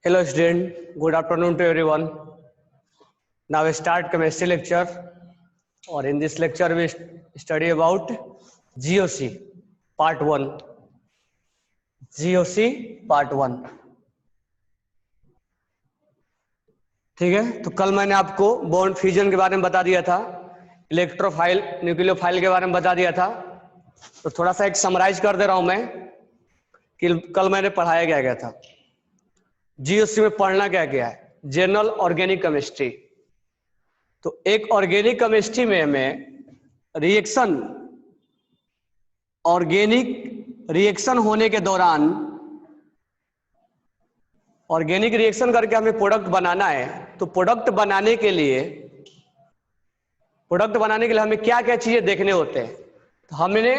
Hello student, good afternoon to everyone. Now we start chemistry lecture, or in this lecture we study about GOC part 1. GOC part 1. ठीक है, तो कल मैंने आपको bond fusion के बारे में बता दिया था, इलेक्ट्रोफाइल न्यूक्लियोफाइल के बारे में बता दिया था। तो थोड़ा सा एक समराइज कर दे रहा हूं मैं कि कल मैंने पढ़ाया क्या गया था। जीओसी में पढ़ना क्या क्या है, जनरल ऑर्गेनिक केमिस्ट्री। तो एक ऑर्गेनिक केमिस्ट्री में हमें रिएक्शन, ऑर्गेनिक रिएक्शन होने के दौरान, ऑर्गेनिक रिएक्शन करके हमें प्रोडक्ट बनाना है। तो प्रोडक्ट बनाने के लिए हमें क्या क्या चीजें देखने होते हैं। तो हमने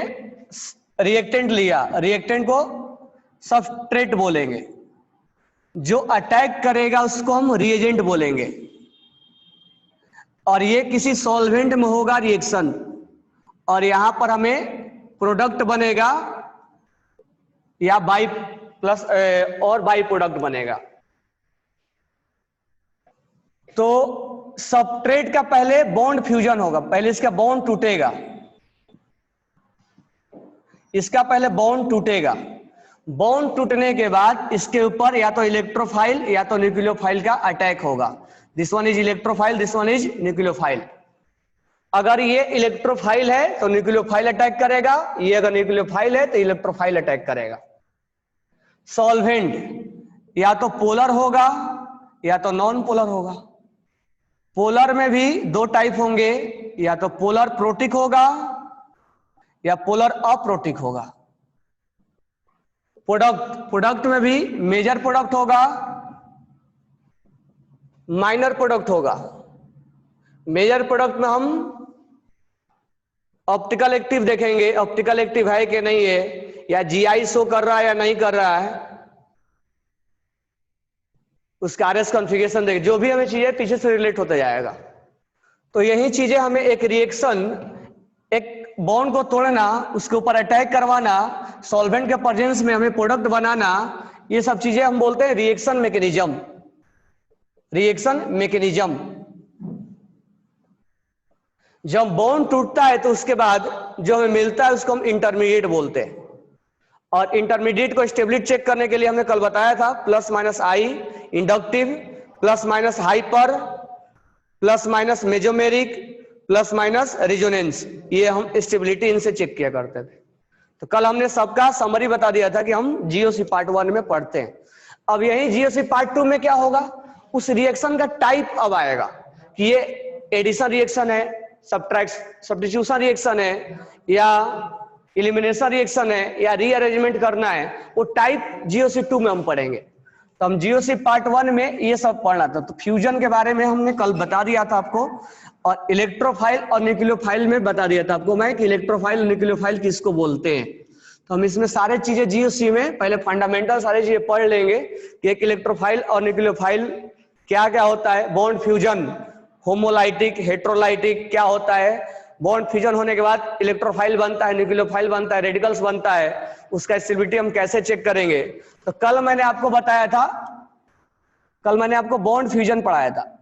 रिएक्टेंट लिया, रिएक्टेंट को सबस्ट्रेट बोलेंगे, जो अटैक करेगा उसको हम रिएजेंट बोलेंगे, और ये किसी सॉल्वेंट में होगा रिएक्शन, और यहां पर हमें प्रोडक्ट बनेगा या बाई प्लस और बाई प्रोडक्ट बनेगा। तो सबस्ट्रेट का पहले बॉन्ड फ्यूजन होगा, पहले इसका बॉन्ड टूटेगा, इसका पहले बॉन्ड टूटेगा। बॉन्ड टूटने के बाद इसके ऊपर या तो इलेक्ट्रोफाइल या तो न्यूक्लियोफाइल का अटैक होगा। This one is electrophile, this one is nucleophile. अगर ये इलेक्ट्रोफाइल है तो न्यूक्लियोफाइल अटैक करेगा, ये अगर न्यूक्लियोफाइल है तो इलेक्ट्रोफाइल अटैक करेगा। सॉल्वेंट या तो पोलर होगा या तो नॉन पोलर होगा। पोलर में भी दो टाइप होंगे, या तो पोलर प्रोटिक होगा या पोलर अप्रोटिक होगा। प्रोडक्ट में भी मेजर प्रोडक्ट होगा, माइनर प्रोडक्ट होगा। मेजर प्रोडक्ट में हम ऑप्टिकल एक्टिव देखेंगे, ऑप्टिकल एक्टिव है कि नहीं है, या जीआई शो कर रहा है या नहीं कर रहा है, उसका आरएस कॉन्फ़िगरेशन देखें। जो भी हमें चीजें पीछे से रिलेट होता जाएगा। तो यही चीजें हमें एक रिएक्शन, एक बॉन्ड को तोड़ना, उसके ऊपर अटैक करवाना, सॉल्वेंट के प्रेजेंस में हमें प्रोडक्ट बनाना, ये सब चीजें हम बोलते हैं रिएक्शन मैकेनिज्म। Reaction mechanism. जब बॉन्ड टूटता है तो उसके बाद जो हमें मिलता है उसको हम इंटरमीडिएट बोलते हैं। और इंटरमीडिएट को स्टेबिलिटी चेक करने के लिए हमने कल बताया था plus minus I inductive, plus minus hyper, plus minus mesomeric, plus minus resonance, ये हम स्टेबिलिटी इनसे चेक किया करते थे। तो कल हमने सबका समरी बता दिया था कि हम जीओसी पार्ट 1 में पढ़ते हैं। अब यही जीओसी पार्ट 2 में क्या होगा, उस रिएक्शन का टाइप अब आएगा कि ये एडिशन रिएक्शन है, सब्स्टिट्यूशन रिएक्शन है, या एलिमिनेशन रिएक्शन है, या रीअरेंजमेंट करना है। वो टाइप जीओसी 2 में हम पढ़ेंगे। तो हम जीओसी पार्ट 1 में ये सब पढ़ना था। तो फ्यूजन के बारे में हमने कल बता दिया था आपको, और इलेक्ट्रोफाइल और न्यूक्लियोफाइल में बता दिया था आपको मैं कि इलेक्ट्रोफाइल और न्यूक्लियोफाइल किसको बोलते हैं। तो हम इसमें सारे चीजें जीओसी में पहले फंडामेंटल सारी चीजें पढ़ लेंगे कि एक इलेक्ट्रोफाइल और न्यूक्लियोफाइल क्या क्या होता है, बॉन्ड फ्यूजन, होमोलाइटिक, हेट्रोलाइटिक क्या होता है, बॉन्ड फ्यूजन होने के बाद इलेक्ट्रोफाइल बनता है, न्यूक्लियोफाइल बनता है, रेडिकल्स बनता है, उसका स्टेबिलिटी हम कैसे चेक करेंगे। तो कल मैंने आपको बताया था, कल मैंने आपको बॉन्ड फ्यूजन पढ़ाया था।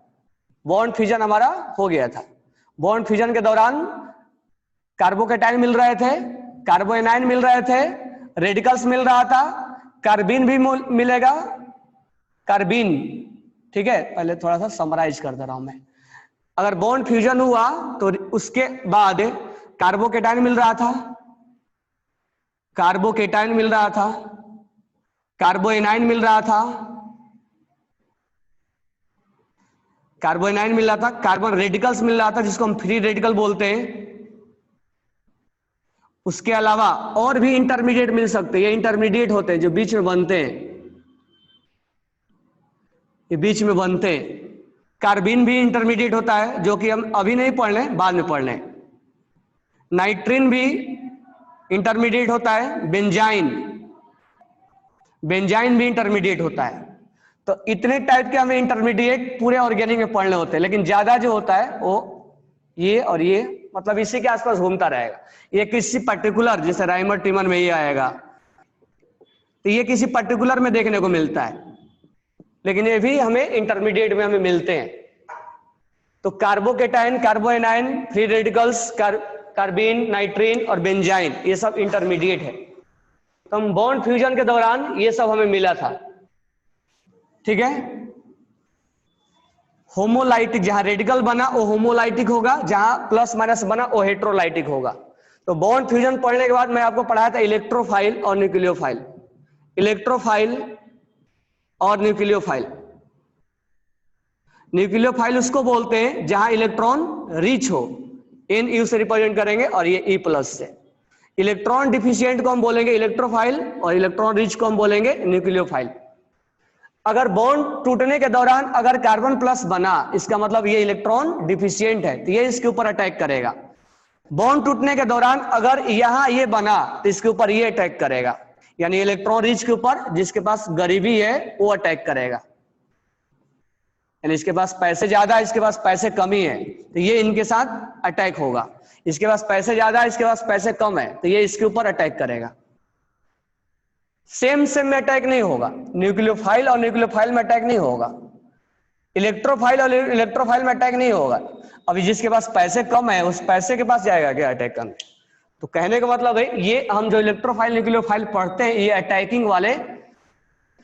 बॉन्ड फ्यूजन हमारा हो गया था। बॉन्ड फ्यूजन के दौरान कार्बोकेटाइन मिल रहे थे, कार्बोएनाइन मिल रहे थे, रेडिकल्स मिल रहा था, कार्बिन भी मिलेगा, कार्बिन। ठीक है, पहले थोड़ा सा समराइज कर दे रहा हूं मैं। अगर बॉन्ड फ्यूजन हुआ तो उसके बाद कार्बोकेटाइन मिल रहा था, कार्बोकेटाइन मिल रहा था, कार्बोएनाइन मिल रहा था, कार्बोएनाइन मिल रहा था, कार्बन रेडिकल्स मिल रहा था जिसको हम फ्री रेडिकल बोलते हैं। उसके अलावा और भी इंटरमीडिएट मिल सकते हैं, ये इंटरमीडिएट होते हैं जो बीच में बनते हैं, ये बीच में बनते हैं। कार्बिन भी इंटरमीडिएट होता है जो कि हम अभी नहीं पढ़ लें, बाद में पढ़ लें। नाइट्रिन भी इंटरमीडिएट होता है, बेंजाइन, बेंजाइन भी इंटरमीडिएट होता है। तो इतने टाइप के हमें इंटरमीडिएट पूरे ऑर्गेनिक में पढ़ने होते हैं, लेकिन ज्यादा जो होता है वो ये और ये, मतलब इसी के आसपास घूमता रहेगा। ये किसी पर्टिकुलर, जैसे राइमर टीमर में ये आएगा, तो ये किसी पर्टिकुलर में देखने को मिलता है। लेकिन ये भी हमें इंटरमीडिएट में हमें मिलते हैं। तो carbocation, carbanion, free radicals, carbene, nitrene और बेंजाइन, ये सब इंटरमीडिएट है। तो हम बॉन्ड फ्यूजन के दौरान ये सब हमें मिला था। ठीक है, होमोलाइटिक, जहां रेडिकल बना वो होमोलाइटिक होगा, जहां प्लस माइनस बना वो हेट्रोलाइटिक होगा। तो बॉन्ड फ्यूजन पढ़ने के बाद मैं आपको पढ़ाया था इलेक्ट्रोफाइल और न्यूक्लियोफाइल। इलेक्ट्रोफाइल और न्यूक्लियोफाइल। न्यूक्लियोफाइल उसको बोलते हैं जहां इलेक्ट्रॉन रिच हो, एन यू से रिप्रेजेंट करेंगे और ये ई प्लस से। इलेक्ट्रॉन डिफिशिएंट को हम बोलेंगे इलेक्ट्रोफाइल और इलेक्ट्रॉन रिच को हम बोलेंगे न्यूक्लियोफाइल। अगर बॉन्ड टूटने के दौरान अगर कार्बन प्लस बना, इसका मतलब ये इलेक्ट्रॉन डिफिशिएंट है, तो ये इसके ऊपर अटैक करेगा। बॉन्ड टूटने के दौरान अगर यहां ये बना तो इसके ऊपर ये अटैक करेगा, यानी इलेक्ट्रॉन रिच के ऊपर, जिसके पास गरीबी है वो अटैक करेगा। यानी इसके पास पैसे ज्यादा, इसके पास पैसे कमी है, तो ये इनके साथ अटैक होगा। इसके पास पैसे ज्यादा, इसके पास पैसे कम है, तो ये इसके ऊपर अटैक करेगा। सेम में अटैक नहीं होगा, न्यूक्लियोफाइल और न्यूक्लियोफाइल में अटैक नहीं होगा, इलेक्ट्रोफाइल और इलेक्ट्रोफाइल में अटैक नहीं होगा। अभी जिसके पास पैसे कम है उस पैसे के पास जाएगा क्या अटैक करने? तो कहने का मतलब है ये हम जो इलेक्ट्रोफाइल न्यूक्लियोफाइल पढ़ते हैं ये अटैकिंग वाले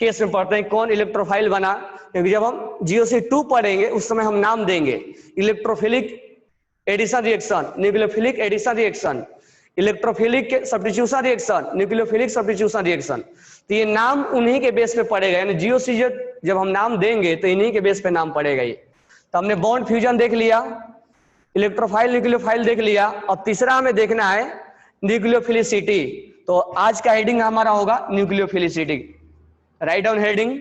केस में पढ़ते हैं। कौन इलेक्ट्रोफाइल बना? क्योंकि जब हम GOC2 पढ़ेंगे उस समय हम नाम देंगे electrophilic addition reaction, nucleophilic addition reaction, electrophilic substitution reaction, nucleophilic substitution reaction. तो ये नाम उन्हीं के बेस पे पड़ेगा, यानी GOC जब हम नाम देंगे तो इन्हीं के बेस पे नाम पड़ेगा ये। तो हमने बॉन्ड फ्यूजन देख लिया, इलेक्ट्रोफाइल न्यूक्लियोफाइल देख लिया, और तीसरा हमें देखना है न्यूक्लियोफिलिसिटी। तो आज का हेडिंग हमारा होगा nucleophilicity. Write down heading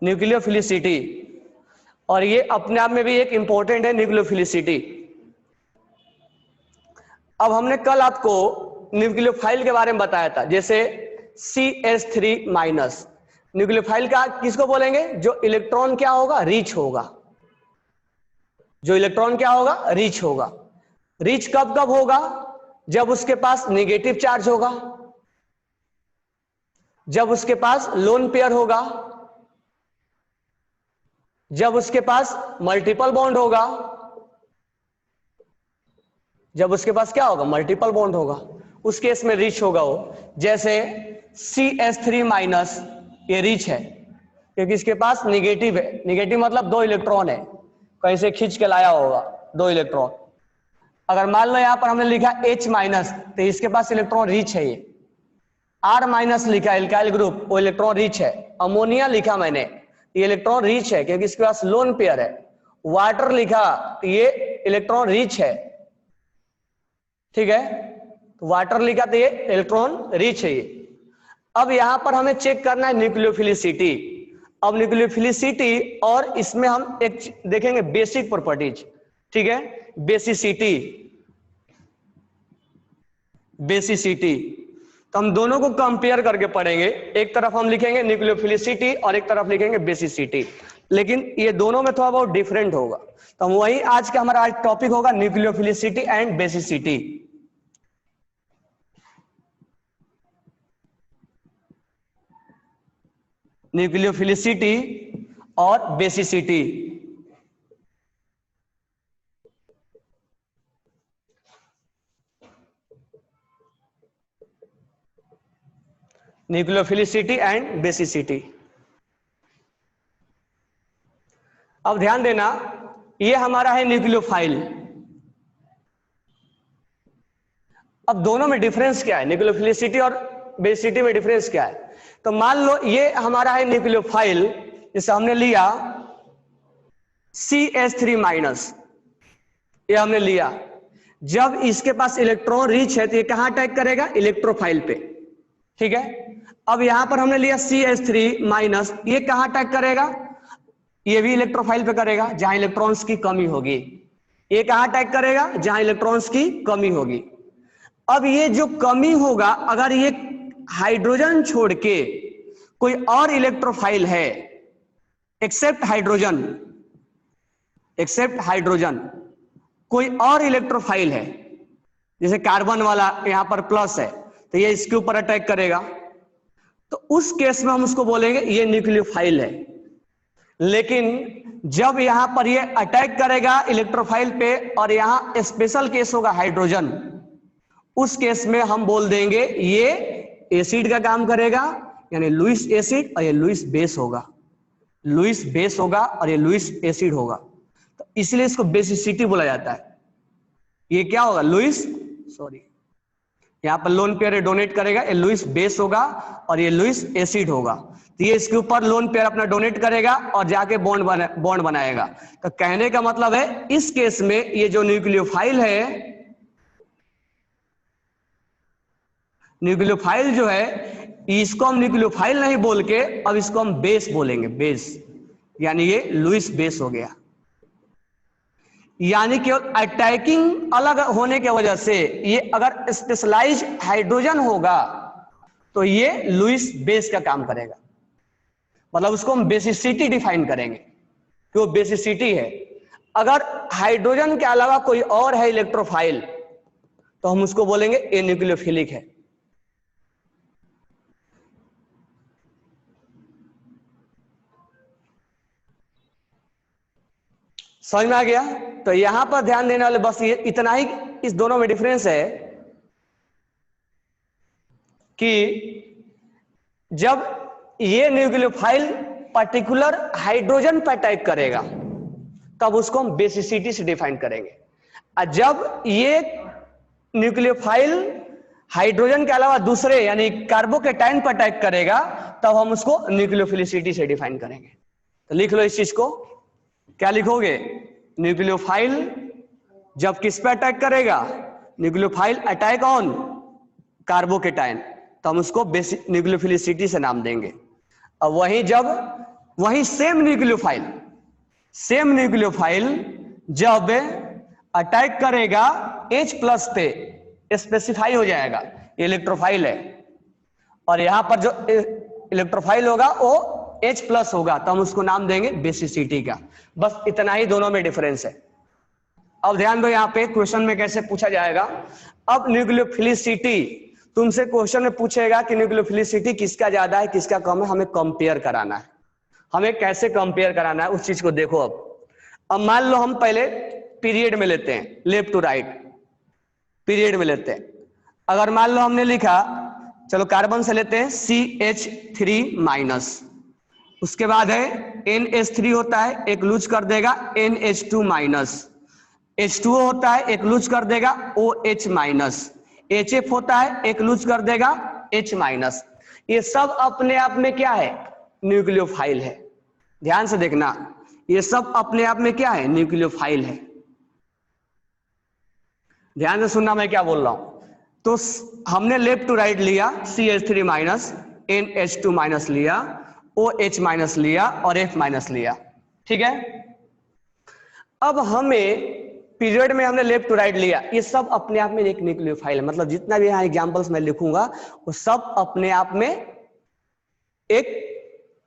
nucleophilicity, और ये अपने आप में भी एक इंपॉर्टेंट है न्यूक्लियोफिलिसिटी। अब हमने कल आपको न्यूक्लियोफाइल के बारे में बताया था, जैसे CH3 माइनस। न्यूक्लियोफाइल का किसको बोलेंगे? जो इलेक्ट्रॉन क्या होगा? रिच होगा। जो इलेक्ट्रॉन क्या होगा? रिच होगा। रिच कब कब होगा? जब उसके पास नेगेटिव चार्ज होगा, जब उसके पास लोन पेयर होगा, जब उसके पास मल्टीपल बॉन्ड होगा। जब उसके पास क्या होगा? मल्टीपल बॉन्ड होगा, उस केस में रिच होगा वो। जैसे CH3 माइनस, ये रिच है क्योंकि इसके पास निगेटिव है। निगेटिव मतलब 2 इलेक्ट्रॉन है, कहीं से खींच के लाया होगा 2 इलेक्ट्रॉन। अगर मान लो यहां पर हमने लिखा H माइनस, तो इसके पास इलेक्ट्रॉन रिच है। ये R माइनस लिखा एल्काइल ग्रुप, वो इलेक्ट्रॉन रिच है। अमोनिया लिखा मैंने, ये इलेक्ट्रॉन रिच है क्योंकि इसके पास लोन पेयर है। वाटर लिखा, ये इलेक्ट्रॉन रिच है। ठीक है, तो वाटर लिखा तो ये इलेक्ट्रॉन रिच है ये। अब यहां पर हमें चेक करना है न्यूक्लियोफिलिसिटी। अब न्यूक्लियोफिलिसिटी और इसमें हम एक देखेंगे बेसिक प्रॉपर्टीज। ठीक है, बेसिसिटी। बेसिसिटी तो हम दोनों को कंपेयर करके पढ़ेंगे। एक तरफ हम लिखेंगे न्यूक्लियोफिलिसिटी और एक तरफ लिखेंगे बेसिसिटी, लेकिन ये दोनों में थोड़ा बहुत डिफरेंट होगा। तो हम वही आज का हमारा आज टॉपिक होगा न्यूक्लियोफिलिसिटी एंड बेसिसिटी। न्यूक्लियोफिलिसिटी और बेसिसिटी। Nucleophilicity and basicity. अब ध्यान देना, ये हमारा है न्यूक्लियोफाइल। अब दोनों में डिफरेंस क्या है? न्यूक्लियोफिलिसिटी और बेसिसिटी में डिफरेंस क्या है? तो मान लो ये हमारा है न्यूक्लियोफाइल, जिसे हमने लिया CH3 माइनस, ये हमने लिया। जब इसके पास इलेक्ट्रॉन रिच है तो ये कहां अटैक करेगा? इलेक्ट्रोफाइल पे। ठीक है, अब यहां पर हमने लिया CH3 माइनस, ये कहां अटैक करेगा? ये भी इलेक्ट्रोफाइल पे करेगा जहां इलेक्ट्रॉन्स की कमी होगी। ये कहां अटैक करेगा? जहां इलेक्ट्रॉन्स की कमी होगी। अब ये जो कमी होगा, अगर ये हाइड्रोजन छोड़ के कोई और इलेक्ट्रोफाइल है, एक्सेप्ट हाइड्रोजन, एक्सेप्ट हाइड्रोजन, कोई और इलेक्ट्रोफाइल है जैसे कार्बन वाला यहाँ पर प्लस है तो ये इसके ऊपर अटैक करेगा, तो उस केस में हम उसको बोलेंगे ये न्यूक्लियोफाइल है। लेकिन जब यहां पर ये अटैक करेगा इलेक्ट्रोफाइल पे और यहां स्पेशल केस होगा हाइड्रोजन, उस केस में हम बोल देंगे ये एसिड का काम करेगा, यानी लुईस एसिड, और ये लुईस बेस होगा, लुईस बेस होगा और ये लुईस एसिड होगा। तो इसलिए इसको बेसिसिटी बोला जाता है। ये क्या होगा, लुईस, सॉरी यहां पर लोन पेयर डोनेट करेगा, ये लुईस बेस होगा और ये लुईस एसिड होगा। तो ये इसके ऊपर लोन पेयर अपना डोनेट करेगा और जाके बॉन्ड बनाएगा। तो कहने का मतलब है इस केस में ये जो न्यूक्लियोफाइल है, न्यूक्लियोफाइल जो है इसको हम न्यूक्लियोफाइल नहीं बोल के अब इसको हम बेस बोलेंगे, बेस, यानी ये लुईस बेस हो गया। यानी केवल अटैकिंग अलग होने की वजह से ये अगर स्पेशलाइज हाइड्रोजन होगा तो ये लुईस बेस का काम करेगा, मतलब उसको हम बेसिसिटी डिफाइन करेंगे कि वो बेसिसिटी है। अगर हाइड्रोजन के अलावा कोई और है इलेक्ट्रोफाइल तो हम उसको बोलेंगे ये न्यूक्लियोफिलिक है। समझ में आ गया? तो यहां पर ध्यान देने वाले बस ये इतना ही, इस दोनों में डिफरेंस है कि जब ये न्यूक्लियोफाइल पर्टिकुलर हाइड्रोजन पर अटैक करेगा तब उसको हम बेसिसिटी से डिफाइन करेंगे, और जब ये न्यूक्लियोफाइल हाइड्रोजन के अलावा दूसरे यानी कार्बोकेटाइन पर अटैक करेगा तब हम उसको न्यूक्लियोफिलिसिटी से डिफाइन करेंगे। तो लिख लो इस चीज को, क्या लिखोगे, न्यूक्लियोफाइल जब किस पे अटैक करेगा, न्यूक्लियोफाइल अटैक ऑन कार्बोकेटाइन, तो हम उसको न्यूक्लियोफिलिसिटी से नाम देंगे। अब वही सेम न्यूक्लियोफाइल जब अटैक करेगा H प्लस पे, स्पेसिफाई हो जाएगा ये इलेक्ट्रोफाइल है, और यहां पर जो इलेक्ट्रोफाइल होगा वो H प्लस होगा, तो हम उसको नाम देंगे बेसिसिटी का। बस इतना ही दोनों में डिफरेंस है। अब ध्यान दो यहाँ पे क्वेश्चन में कैसे पूछा जाएगा। अब न्यूक्लियोफिलिसिटी तुमसे क्वेश्चन में पूछेगा कि न्यूक्लियोफिलिसिटी किसका ज्यादा है किसका कम है, हमें कंपेयर कराना है। हमें कैसे कंपेयर कराना है उस चीज को देखो। अब मान लो हम पहले पीरियड में लेते हैं, लेफ्ट टू राइट पीरियड में लेते हैं। अगर मान लो हमने लिखा, चलो कार्बन से लेते हैं CH3 माइनस, उसके बाद है NH3 होता है, एक लूज कर देगा NH2 माइनस, H2O होता है, एक लूज कर देगा OH माइनस, HF होता है, एक लूज कर देगा H माइनस। ये सब अपने आप में क्या है, न्यूक्लियोफाइल है। ध्यान से देखना, ये सब अपने आप में क्या है, न्यूक्लियोफाइल है। ध्यान से सुनना मैं क्या बोल रहा हूं। तो हमने लेफ्ट टू राइट लिया, CH3 माइनस, NH2 माइनस लिया, OH माइनस लिया और F माइनस लिया, ठीक है। अब हमें पीरियड में हमने लेफ्ट टू राइट लिया, ये सब अपने आप में एक न्यूक्लियोफाइल है। मतलब जितना भी यहाँ एग्जांपल्स मैं लिखूंगा वो सब अपने आप में एक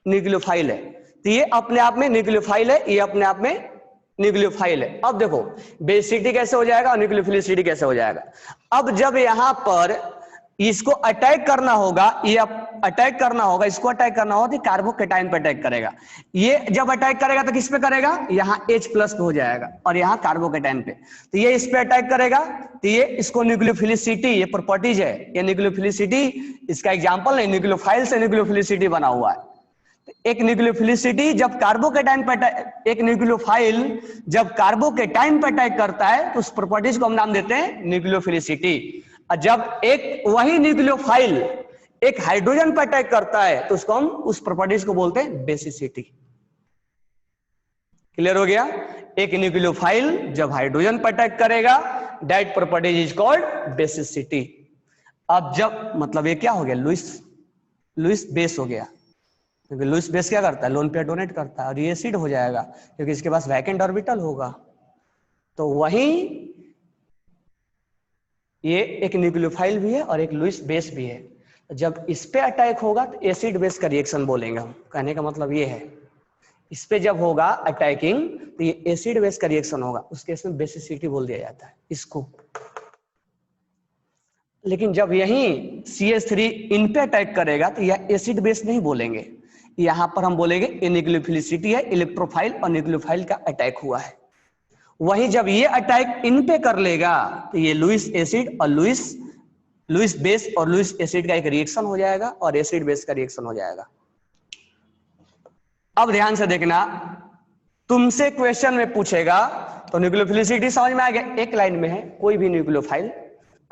न्यूक्लियोफाइल है। तो ये अपने आप में न्यूक्लियोफाइल है, ये अपने आप में न्यूक्लियोफाइल है। अब देखो बेसिसिटी कैसे हो जाएगा और न्यूक्लियोफिलिसिटी कैसे हो जाएगा। अब जब यहां पर इसको अटैक करना होगा, ये अटैक करना होगा, इसको अटैक करना होगा तो कार्बोकेटाइन पे अटैक करेगा। ये जब अटैक करेगा तो किस पे करेगा, यहाँ H प्लस पे हो जाएगा और यहाँ कार्बोकेटाइन पे। तो ये इस पे अटैक करेगा तो ये इसको न्यूक्लियोफिलिसिटी, ये प्रॉपर्टीज है, ये न्यूक्लियोफिलिसिटी इसका एग्जांपल नहीं, न्यूक्लियोफाइल से न्यूक्लियोफिलिसिटी बना हुआ है। एक न्यूक्लियोफिलिसिटी जब कार्बोकेटाइन पर, एक न्यूक्लियोफाइल जब कार्बोकेटाइन पर अटैक करता है तो उस प्रॉपर्टीज को हम नाम देते हैं न्यूक्लियोफिलिसिटी। और जब एक वही न्यूक्लियोफाइल एक हाइड्रोजन पर अटैक करता है तो उसको हम उस प्रॉपर्टीज को बोलते हैं बेसिसिटी। क्लियर हो गया। एक न्यूक्लियोफाइल जब हाइड्रोजन पर अटैक करेगा that properties is called basicity. अब जब मतलब ये क्या हो गया, लुईस बेस हो गया, क्योंकि लुईस बेस क्या करता है, लोन पेयर डोनेट करता है, और ये एसिड हो जाएगा क्योंकि इसके पास वैकेंट ऑर्बिटल होगा। तो वही ये एक न्यूक्लियोफाइल भी है और एक लुईस बेस भी है। जब इस पे अटैक होगा तो एसिड बेस का रिएक्शन बोलेंगे हम। कहने का मतलब ये है, इस पे जब होगा अटैकिंग तो ये एसिड बेस का रिएक्शन होगा, उस केस में बेसिसिटी बोल दिया जाता है इसको। लेकिन जब यही CH3 इन पे अटैक करेगा तो यह एसिड बेस नहीं बोलेंगे, यहां पर हम बोलेंगे न्यूक्लियोफिलिसिटी है, इलेक्ट्रोफाइल और न्यूक्लियोफाइल का अटैक हुआ है। वहीं जब ये अटैक इन पे कर लेगा तो ये लुईस एसिड और लुईस बेस और लुईस एसिड का एक रिएक्शन हो जाएगा और एसिड बेस का रिएक्शन हो जाएगा। अब ध्यान से देखना, तुमसे क्वेश्चन में पूछेगा तो न्यूक्लियोफिलिसिटी समझ में आ गया, एक लाइन में है, कोई भी न्यूक्लियोफाइल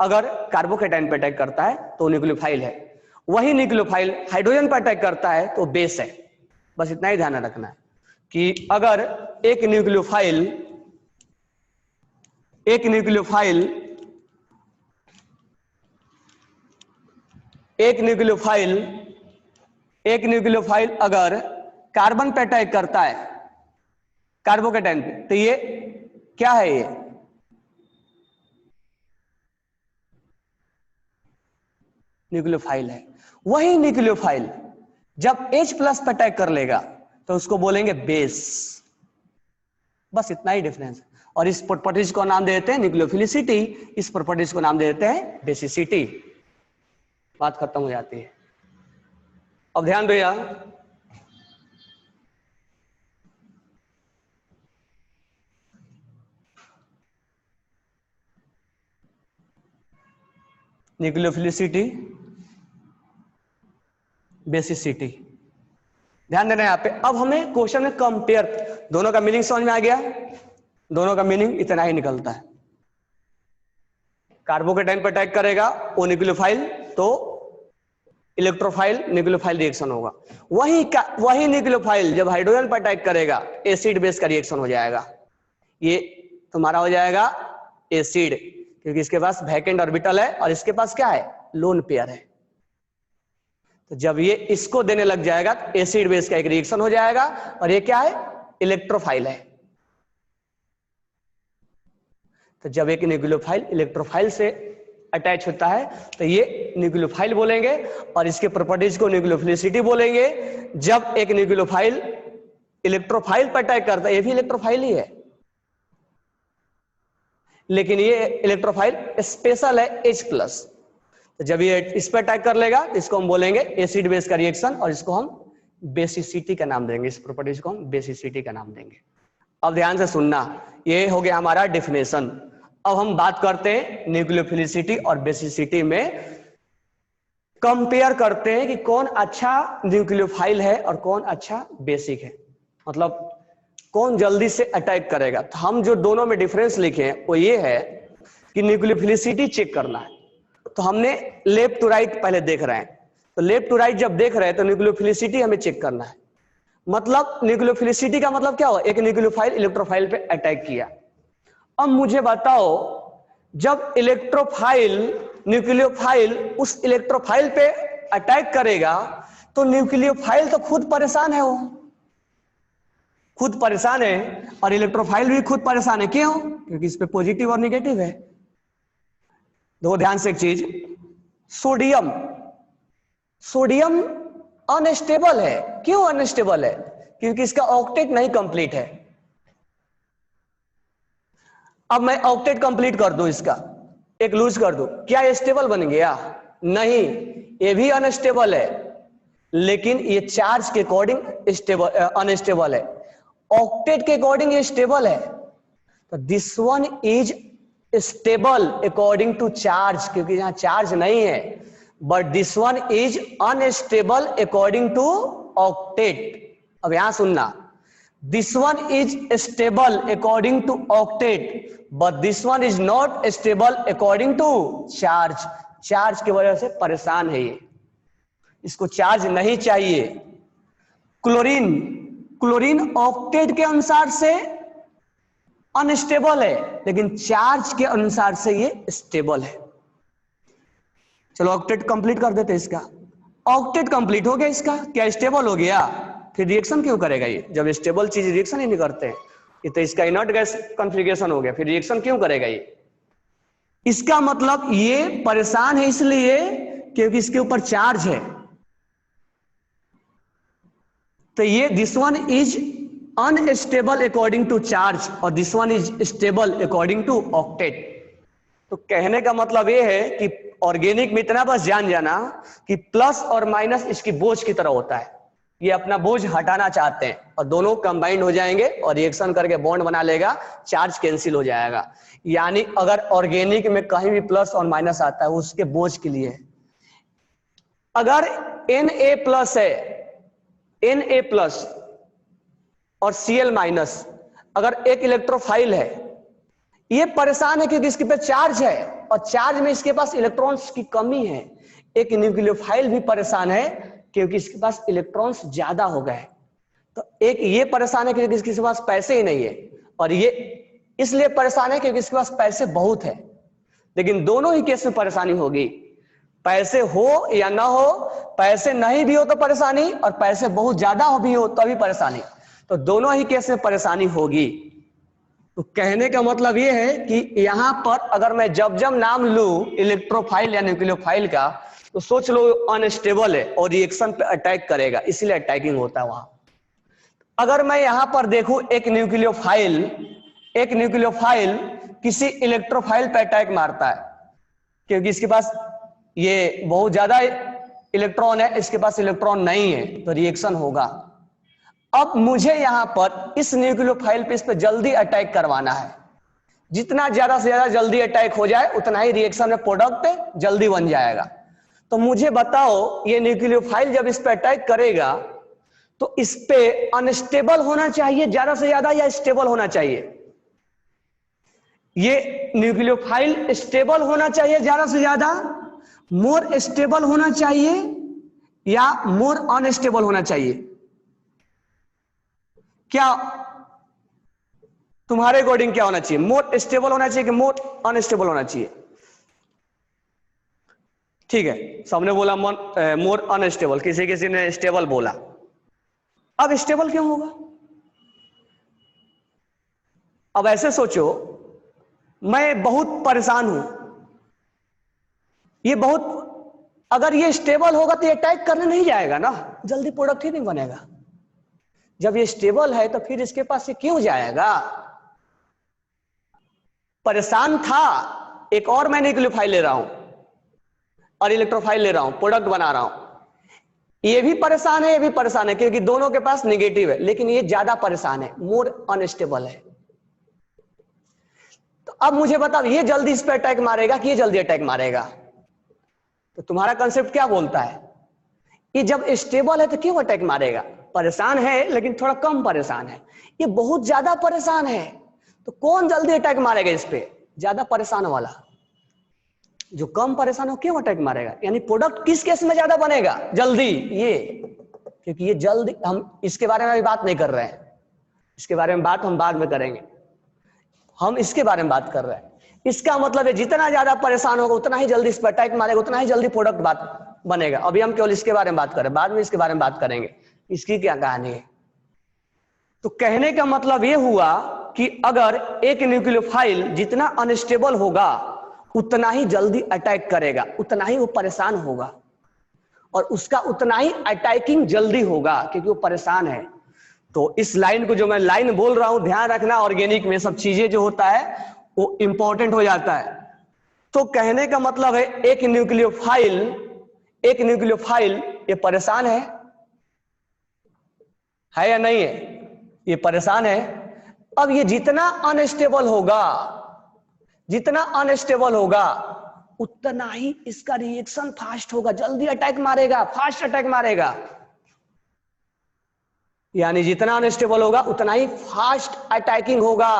अगर कार्बोकेटाइन पर अटैक करता है तो न्यूक्लियोफाइल है, वही न्यूक्लियोफाइल हाइड्रोजन पर अटैक करता है तो बेस है। बस इतना ही ध्यान रखना है कि अगर एक न्यूक्लियोफाइल अगर कार्बन पे अटैक करता है कार्बोकेटाइन पे तो ये क्या है, ये न्यूक्लियोफाइल है। वही न्यूक्लियोफाइल जब H प्लस पे अटैक कर लेगा तो उसको बोलेंगे बेस। बस इतना ही डिफरेंस है। और इस प्रॉपर्टीज को नाम दे देते हैं न्यूक्लियोफिलिसिटी, इस प्रॉपर्टीज को नाम दे देते हैं बेसिसिटी। बात खत्म हो जाती है। अब ध्यान भैया, न्यूक्लियोफिलिसिटी, बेसिसिटी, ध्यान देना यहां पे। अब हमें क्वेश्चन में कंपेयर, दोनों का मीनिंग समझ में आ गया, दोनों का मीनिंग इतना ही निकलता है। कार्बोकेटाइन पर अटैक करेगा वो न्यूक्लियोफाइल तो इलेक्ट्रोफाइल न्यूक्लियोफाइल रिएक्शन होगा, वही न्यूक्लियोफाइल जब हाइड्रोजन पर अटैक करेगा एसिड बेस का रिएक्शन हो जाएगा। ये तुम्हारा हो जाएगा एसिड, क्योंकि इसके पास वैकेंट ऑर्बिटल है और इसके पास क्या है, लोन पेयर है। तो जब ये इसको देने लग जाएगा तो एसिड बेस का एक रिएक्शन हो जाएगा और ये क्या है, इलेक्ट्रोफाइल है। तो जब एक न्यूक्लियोफाइल इलेक्ट्रोफाइल से अटैच होता है तो ये न्यूक्लियोफाइल बोलेंगे और इसके प्रॉपर्टीज को न्यूक्लियोफिलिसिटी बोलेंगे। जब एक न्यूक्लियोफाइल इलेक्ट्रोफाइल पर अटैक करता है, ये भी इलेक्ट्रोफाइल ही है, लेकिन ये इलेक्ट्रोफाइल स्पेशल है H प्लस। तो जब ये इस पर अटैक कर लेगा तो इसको हम बोलेंगे एसिड बेस का रिएक्शन और इसको हम बेसिसिटी का नाम देंगे, इस प्रॉपर्टीज को हम बेसिसिटी का नाम देंगे। अब ध्यान से सुनना, ये हो गया हमारा डेफिनेशन। अब हम बात करते हैं न्यूक्लियोफिलिसिटी और बेसिसिटी में कंपेयर करते हैं कि कौन अच्छा न्यूक्लियोफाइल है और कौन अच्छा बेसिक है, मतलब कौन जल्दी से अटैक करेगा। तो हम जो दोनों में डिफरेंस लिखे हैं वो ये है कि न्यूक्लियोफिलिसिटी चेक करना है, तो हमने लेफ्ट टू राइट पहले देख रहे हैं, तो लेफ्ट टू राइट जब देख रहे हैं तो न्यूक्लियोफिलिसिटी हमें चेक करना है। मतलब न्यूक्लियोफिलिसिटी का मतलब क्या हुआ, एक न्यूक्लियोफाइल इलेक्ट्रोफाइल पे अटैक किया। अब मुझे बताओ, जब न्यूक्लियोफाइल उस इलेक्ट्रोफाइल पे अटैक करेगा तो न्यूक्लियोफाइल तो खुद परेशान है, वो खुद परेशान है और इलेक्ट्रोफाइल भी खुद परेशान है। क्यों? क्योंकि इस पे पॉजिटिव और निगेटिव है। देखो ध्यान से एक चीज, सोडियम अनस्टेबल है। क्यों अनस्टेबल है? क्योंकि इसका ऑक्टेट नहीं कंप्लीट है। अब मैं ऑक्टेट कंप्लीट कर दूं, इसका एक लूज कर दूं, क्या ये स्टेबल बन गया? नहीं, ये भी अनस्टेबल है, लेकिन ये चार्ज के अकॉर्डिंग अनस्टेबल है। ऑक्टेट के अकॉर्डिंग ये स्टेबल है, तो this one is stable according to charge, क्योंकि यहां चार्ज नहीं है, but this one is unstable according to octet. अब यहां सुनना, this one is stable according to octet but this one is not stable according to charge. Charge की वजह से परेशान है ये, इसको चार्ज नहीं चाहिए। क्लोरीन ऑक्टेट के अनुसार से अनस्टेबल है, लेकिन चार्ज के अनुसार से ये स्टेबल है। चलो ऑक्टेट कंप्लीट कर देते इसका। ऑक्टेट कंप्लीट हो गया इसका, क्या स्टेबल हो गया? फिर रिएक्शन क्यों करेगा ये? जब स्टेबल चीज रिएक्शन ही नहीं करते हैं, ये तो इसका इनर्ट गैस कॉन्फ़िगरेशन हो गया, फिर रिएक्शन क्यों करेगा ये? इसका मतलब ये परेशान है इसलिए क्योंकि इसके ऊपर चार्ज है। तो ये this one is unstable according to charge और this one is stable according to octet. तो कहने का मतलब ये है कि ऑर्गेनिक में इतना बस जान जाना कि प्लस और माइनस इसकी बोझ की तरह होता है, ये अपना बोझ हटाना चाहते हैं और दोनों कंबाइंड हो जाएंगे और रिएक्शन करके बॉन्ड बना लेगा, चार्ज कैंसिल हो जाएगा। यानी अगर ऑर्गेनिक में कहीं भी प्लस और माइनस आता है उसके बोझ के लिए। अगर Na प्लस है, Na प्लस और Cl माइनस, अगर एक इलेक्ट्रोफाइल है, ये परेशान है क्योंकि इसके पे चार्ज है और चार्ज में इसके पास इलेक्ट्रॉन्स की कमी है। एक न्यूक्लियोफाइल भी परेशान है क्योंकि इसके पास इलेक्ट्रॉन्स ज्यादा हो गए। तो एक ये परेशान है क्योंकि इसके पास पैसे ही नहीं है, और ये इसलिए परेशान है क्योंकि इसके पास पैसे बहुत है। लेकिन दोनों ही केस में परेशानी होगी, पैसे हो या ना हो, पैसे नहीं भी हो तो परेशानी और पैसे बहुत ज्यादा हो भी हो तो भी परेशानी, तो दोनों ही केस में परेशानी होगी। तो कहने का मतलब ये है कि यहां पर अगर मैं जब जब नाम लूं इलेक्ट्रोफाइल या न्यूक्लियोफाइल का, तो सोच लो अनस्टेबल है और रिएक्शन पे अटैक करेगा, इसीलिए अटैकिंग होता है वहां। अगर मैं यहां पर देखूं एक न्यूक्लियोफाइल किसी इलेक्ट्रोफाइल पे अटैक मारता है क्योंकि इसके पास ये बहुत ज्यादा इलेक्ट्रॉन है, इसके पास इलेक्ट्रॉन नहीं है, तो रिएक्शन होगा। अब मुझे यहां पर इस न्यूक्लियोफाइल पे इस पे जल्दी अटैक करवाना है, जितना ज्यादा से ज्यादा जल्दी अटैक हो जाए उतना ही रिएक्शन में प्रोडक्ट जल्दी बन जाएगा। तो मुझे बताओ ये न्यूक्लियोफाइल जब इस पे अटैक करेगा तो इस पे अनस्टेबल होना चाहिए ज्यादा से ज्यादा या स्टेबल होना चाहिए? ये न्यूक्लियोफाइल स्टेबल होना चाहिए ज्यादा से ज्यादा, मोर स्टेबल होना चाहिए या मोर अनस्टेबल होना चाहिए? क्या तुम्हारे अकॉर्डिंग क्या होना चाहिए? मोर स्टेबल होना चाहिए कि मोर अनस्टेबल होना चाहिए? ठीक है, सबने बोला मोर अनस्टेबल, किसी ने स्टेबल बोला। अब स्टेबल क्यों होगा? अब ऐसे सोचो, मैं बहुत परेशान हूं, ये बहुत, अगर ये स्टेबल होगा तो ये अटैक करने नहीं जाएगा ना, जल्दी प्रोडक्ट ही नहीं बनेगा। जब ये स्टेबल है तो फिर इसके पास ये क्यों जाएगा? परेशान था, एक और मैं न्यूक्लियोफाइल ले रहा हूं और इलेक्ट्रोफाइल ले रहा हूं, प्रोडक्ट बना रहा हूं, ये भी परेशान है, ये भी परेशान है क्योंकि दोनों के पास नेगेटिव है, लेकिन ये ज्यादा परेशान है, मोर अनस्टेबल है। तो अब मुझे बताओ ये जल्दी इस पे अटैक मारेगा कि ये जल्दी अटैक मारेगा? तो तुम्हारा कंसेप्ट क्या बोलता है? ये जब स्टेबल है तो क्यों अटैक मारेगा? परेशान है लेकिन थोड़ा कम परेशान है, ये बहुत ज्यादा परेशान है, तो कौन जल्दी अटैक मारेगा इस पे? ज्यादा परेशान वाला। जो कम परेशान हो क्यों अटैक मारेगा? यानी प्रोडक्ट किस केस में ज्यादा बनेगा जल्दी? ये, क्योंकि ये जल्दी, हम इसके बारे में अभी बात नहीं कर रहे हैं, इसके बारे में बात हम बाद में करेंगे, हम इसके बारे में बात कर रहे हैं। इसका मतलब है जितना ज्यादा परेशान होगा उतना ही जल्दी इस पर अटैक मारेगा, उतना ही जल्दी प्रोडक्ट बात बनेगा। अभी हम केवल इसके बारे में बात करें, बाद में इसके बारे में बात करेंगे इसकी क्या कहानी है। तो कहने का मतलब यह हुआ कि अगर एक न्यूक्लियोफाइल जितना अनस्टेबल होगा उतना ही जल्दी अटैक करेगा, उतना ही वो परेशान होगा और उसका उतना ही अटैकिंग जल्दी होगा क्योंकि वो परेशान है। तो इस लाइन को जो मैं लाइन बोल रहा हूं ध्यान रखना, ऑर्गेनिक में सब चीजें जो होता है वो इंपॉर्टेंट हो जाता है। तो कहने का मतलब है एक न्यूक्लियोफाइल ये परेशान है या नहीं है? ये परेशान है। अब ये जितना अनस्टेबल होगा उतना ही इसका रिएक्शन फास्ट होगा, जल्दी अटैक मारेगा, फास्ट अटैक मारेगा। यानी जितना अनस्टेबल होगा उतना ही फास्ट अटैकिंग होगा,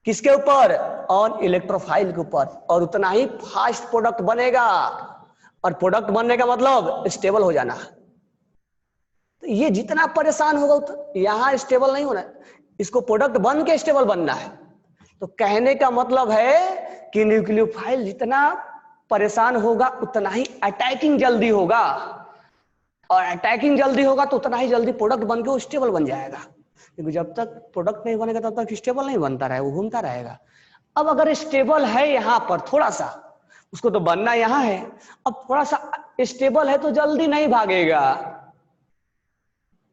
किसके ऊपर? ऑन इलेक्ट्रोफाइल के ऊपर, और उतना ही फास्ट प्रोडक्ट बनेगा। और प्रोडक्ट बनने का मतलब स्टेबल हो जाना। तो ये जितना परेशान होगा यहां स्टेबल नहीं होना, इसको प्रोडक्ट बन के स्टेबल बनना है। तो कहने का मतलब है कि न्यूक्लियोफाइल जितना परेशान होगा उतना ही अटैकिंग जल्दी होगा, और अटैकिंग जल्दी होगा तो उतना ही जल्दी प्रोडक्ट बन के वो स्टेबल बन जाएगा। क्योंकि जब तक प्रोडक्ट नहीं बनेगा तब तक स्टेबल नहीं बनता रहेगा, वो घूमता रहेगा। अब अगर स्टेबल है यहां पर थोड़ा सा, उसको तो बनना यहां है, अब थोड़ा सा स्टेबल है तो जल्दी नहीं भागेगा,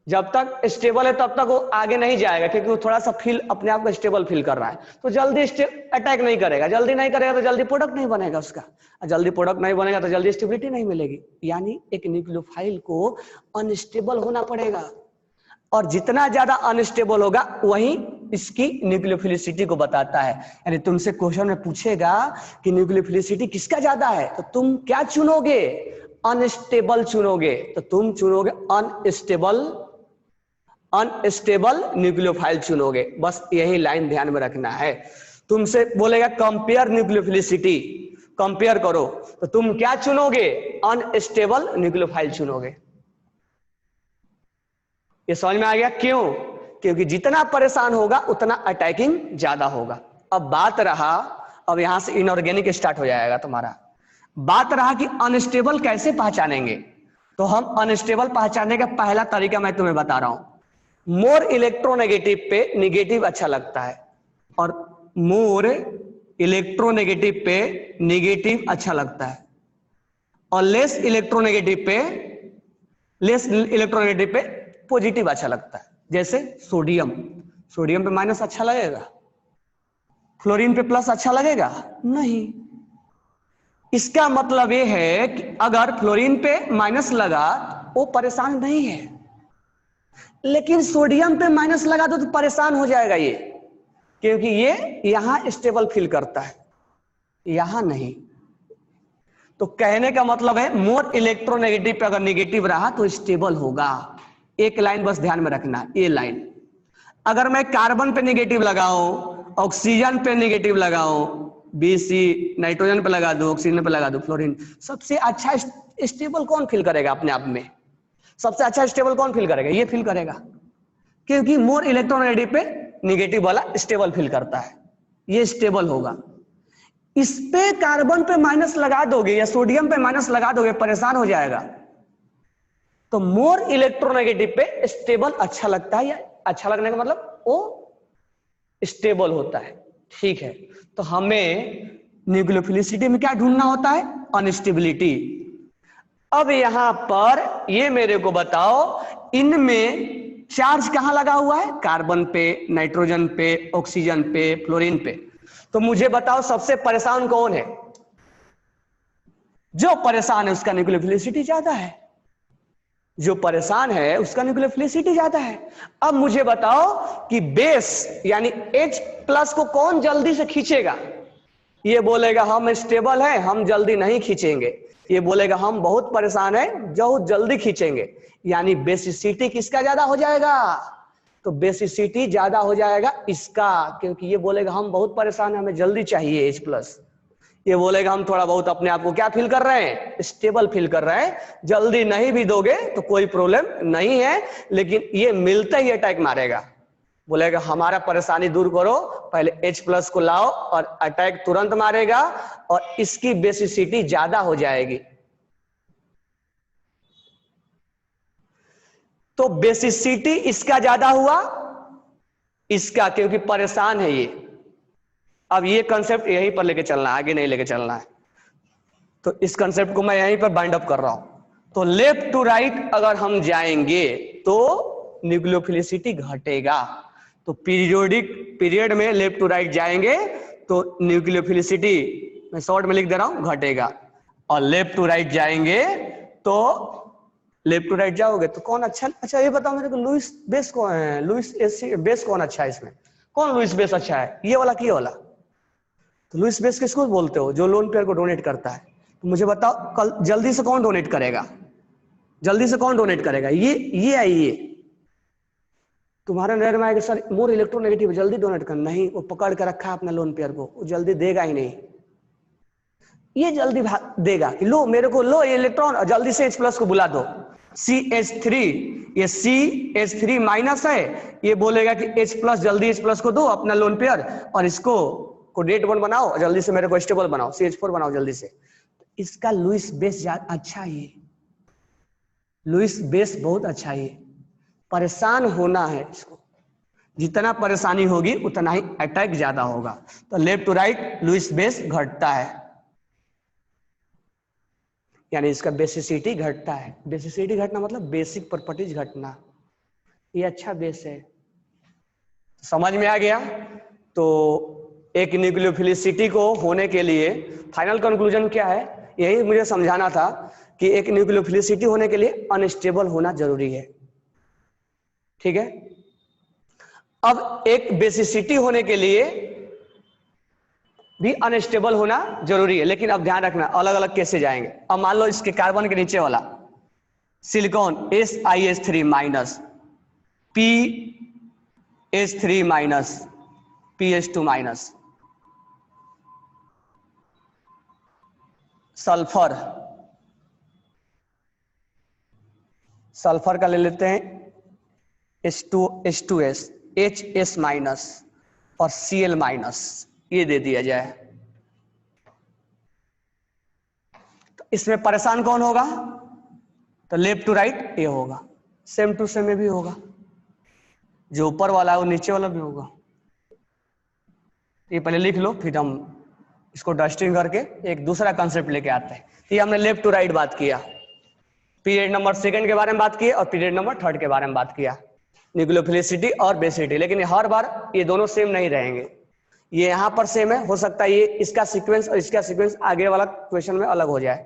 जब तक स्टेबल है तब तक वो आगे नहीं जाएगा, क्योंकि वो थोड़ा सा फील अपने आप को स्टेबल फील कर रहा है, तो जल्दी अटैक नहीं करेगा, जल्दी नहीं करेगा तो जल्दी प्रोडक्ट नहीं बनेगा उसका, और जल्दी प्रोडक्ट नहीं बनेगा तो जल्दी स्टेबिलिटी नहीं मिलेगी। यानी एक न्यूक्लियोफाइल को अनस्टेबल होना पड़ेगा, और जितना ज्यादा अनस्टेबल होगा वही इसकी न्यूक्लियोफिलिसिटी को बताता है। यानी तुमसे क्वेश्चन में पूछेगा कि न्यूक्लियोफिलिसिटी किसका ज्यादा है, तो तुम क्या चुनोगे, अनस्टेबल चुनोगे, तो तुम चुनोगे अनस्टेबल न्यूक्लियोफाइल चुनोगे। बस यही लाइन ध्यान में रखना है। तुमसे बोलेगा कंपेयर न्यूक्लियोफिलिसिटी, कंपेयर करो, तो तुम क्या चुनोगे, अनस्टेबल न्यूक्लियोफाइल चुनोगे। ये समझ में आ गया क्यों? क्योंकि जितना परेशान होगा उतना अटैकिंग ज्यादा होगा। अब बात रहा, अब यहां से इनऑर्गेनिक स्टार्ट हो जाएगा तुम्हारा। बात रहा कि अनस्टेबल कैसे पहचानेंगे, तो हम अनस्टेबल पहचानने का पहला तरीका मैं तुम्हें बता रहा हूं। मोर इलेक्ट्रोनेगेटिव पे निगेटिव अच्छा लगता है, और मोर इलेक्ट्रोनेगेटिव पे निगेटिव अच्छा लगता है, और लेस इलेक्ट्रोनेगेटिव पे पॉजिटिव अच्छा लगता है। जैसे सोडियम, सोडियम पे माइनस अच्छा लगेगा, फ्लोरीन पे प्लस अच्छा लगेगा नहीं। इसका मतलब यह है कि अगर फ्लोरीन पे माइनस लगा वो परेशान नहीं है, लेकिन सोडियम पे माइनस लगा दो तो परेशान हो जाएगा ये, क्योंकि ये यहां स्टेबल फील करता है, यहां नहीं। तो कहने का मतलब है मोर इलेक्ट्रोनेगेटिव पे अगर नेगेटिव रहा तो स्टेबल होगा। एक लाइन बस ध्यान में रखना, ये लाइन। अगर मैं कार्बन पे नेगेटिव लगाऊं, ऑक्सीजन पे नेगेटिव लगाऊं, बीसी नाइट्रोजन पे लगा दो, ऑक्सीजन पे लगा दो, फ्लोरीन, सबसे अच्छा स्टेबल कौन फील करेगा अपने आप में? सबसे अच्छा स्टेबल कौन फील करेगा? ये फील करेगा, क्योंकि मोर इलेक्ट्रोनेगेटिव पे नेगेटिव वाला स्टेबल फील करता है, ये स्टेबल होगा। इस पे कार्बन पे माइनस लगा दोगे या सोडियम पे माइनस लगा दोगे, परेशान हो जाएगा। तो मोर इलेक्ट्रोनेगेटिव पे स्टेबल अच्छा लगता है, या अच्छा लगने का मतलब वो स्टेबल होता है, ठीक है। तो हमें न्यूक्लियोफिलिसिटी में क्या ढूंढना होता है? अनस्टेबिलिटी। अब यहां पर ये मेरे को बताओ, इनमें चार्ज कहां लगा हुआ है? कार्बन पे, नाइट्रोजन पे, ऑक्सीजन पे, फ्लोरीन पे। तो मुझे बताओ सबसे परेशान कौन है? जो परेशान है उसका न्यूक्लियोफिलिसिटी ज्यादा है, जो परेशान है उसका न्यूक्लियोफिलिसिटी ज्यादा है। अब मुझे बताओ कि बेस यानी H प्लस को कौन जल्दी से खींचेगा? ये बोलेगा हम स्टेबल हैं, हम जल्दी नहीं खींचेंगे। ये बोलेगा हम बहुत परेशान हैं, बहुत जल्दी खींचेंगे। यानी बेसिसिटी किसका ज्यादा हो जाएगा? तो बेसिसिटी ज्यादा हो जाएगा इसका, क्योंकि ये बोलेगा हम बहुत परेशान हैं, हमें जल्दी चाहिए H प्लस। ये बोलेगा हम थोड़ा बहुत अपने आप को क्या फील कर रहे हैं? स्टेबल फील कर रहे हैं। जल्दी नहीं भी दोगे तो कोई प्रॉब्लम नहीं है, लेकिन ये मिलते ही अटैक मारेगा। बोलेगा हमारा परेशानी दूर करो, पहले H प्लस को लाओ, और अटैक तुरंत मारेगा, और इसकी बेसिसिटी ज्यादा हो जाएगी। तो बेसिसिटी इसका ज्यादा हुआ, इसका, क्योंकि परेशान है ये। अब ये कंसेप्ट यहीं पर लेके चलना है, आगे नहीं लेके चलना है। तो इस कंसेप्ट को मैं यहीं पर बाइंड अप कर रहा हूं। तो लेफ्ट टू राइट अगर हम जाएंगे तो न्यूक्लियोफिलिसिटी घटेगा। तो पीरियड में लेफ्ट टू राइट जाएंगे तो न्यूक्लियोफिलिसिटी, मैं शॉर्ट में लिख दे रहा हूं, घटेगा। और लेफ्ट टू राइट जाएंगे तो, लेफ्ट टू राइट जाओगे तो कौन अच्छा ये बताओ मेरे को, लुईस बेस कौन है? लुईस बेस कौन अच्छा है इसमें? कौन लुईस बेस अच्छा है? ये वाला कि ये वाला? तो लुईस बेस किसको बोलते हो? जो लोन पेयर को डोनेट करता है। तो मुझे बताओ कल जल्दी से कौन डोनेट करेगा? जल्दी से कौन डोनेट करेगा? ये है ये। तुम्हारे नजर में आएगा सर मोर इलेक्ट्रोनेगेटिव, जल्दी डोनेट कर, नहीं, वो पकड़ के रखा है अपना लोन पेयर को, वो जल्दी देगा ही नहीं। ये जल्दी देगा कि लो मेरे को, लो ये इलेक्ट्रॉन, और जल्दी से H प्लस को बुला दो। CH3, ये CH3 माइनस है, ये बोलेगा कि H प्लस, जल्दी H प्लस को दो अपना लोन पेयर, और इसको कोऑर्डिनेट बॉन्ड बनाओ, जल्दी से मेरे को स्टेबल बनाओ, CH4 बनाओ जल्दी से। इसका लुईस बेस अच्छा है, लुईस बेस बहुत अच्छा है। परेशान होना है इसको, जितना परेशानी होगी उतना ही अटैक ज्यादा होगा। तो left to right Lewis base घटता है, यानी इसका बेसिसिटी घटता है। बेसिसिटी घटना मतलब बेसिक प्रॉपर्टीज घटना। ये अच्छा बेस है, समझ में आ गया। तो एक न्यूक्लियोफिलिसिटी को होने के लिए फाइनल कंक्लूजन क्या है, यही मुझे समझाना था कि एक न्यूक्लियोफिलिसिटी होने के लिए अनस्टेबल होना जरूरी है। ठीक है, अब एक बेसिसिटी होने के लिए भी अनस्टेबल होना जरूरी है, लेकिन अब ध्यान रखना अलग अलग कैसे जाएंगे। अब मान लो इसके कार्बन के नीचे वाला silicon SiH3 minus, PH3 minus, PH2 minus, sulphur, sulphur का ले लेते हैं H2S, HS माइनस और Cl माइनस, ये दे दिया जाए। तो इसमें परेशान कौन होगा, तो लेफ्ट टू राइट ये होगा, सेम टू सेम में भी होगा, जो ऊपर वाला है वो नीचे वाला भी होगा। ये पहले लिख लो, फिर हम इसको डस्टिंग करके एक दूसरा कंसेप्ट लेके आते हैं। तो ये हमने लेफ्ट टू राइट बात किया, पीरियड नंबर सेकंड के बारे में बात की और पीरियड नंबर थर्ड के बारे में बात किया, न्यूक्लियोफिलिसिटी और बेसिसिटी। लेकिन हर बार ये दोनों सेम नहीं रहेंगे, ये यहां पर सेम है, हो सकता है ये इसका सीक्वेंस और इसका सीक्वेंस आगे वाला क्वेश्चन में अलग हो जाए।